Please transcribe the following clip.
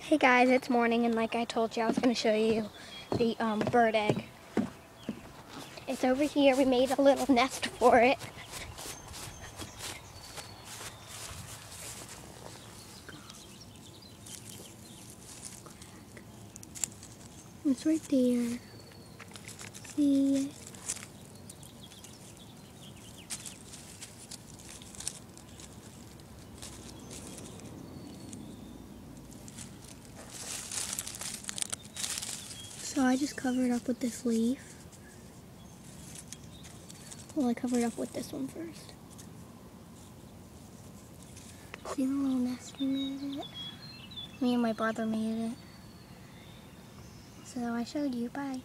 Hey guys, it's morning, and like I told you, I was going to show you the bird egg. It's over here. We made a little nest for it. It's right there. See it? So I just covered up with this leaf. Well, I covered up with this one first. See the little nest we made it? Me and my brother made it. So I showed you. Bye.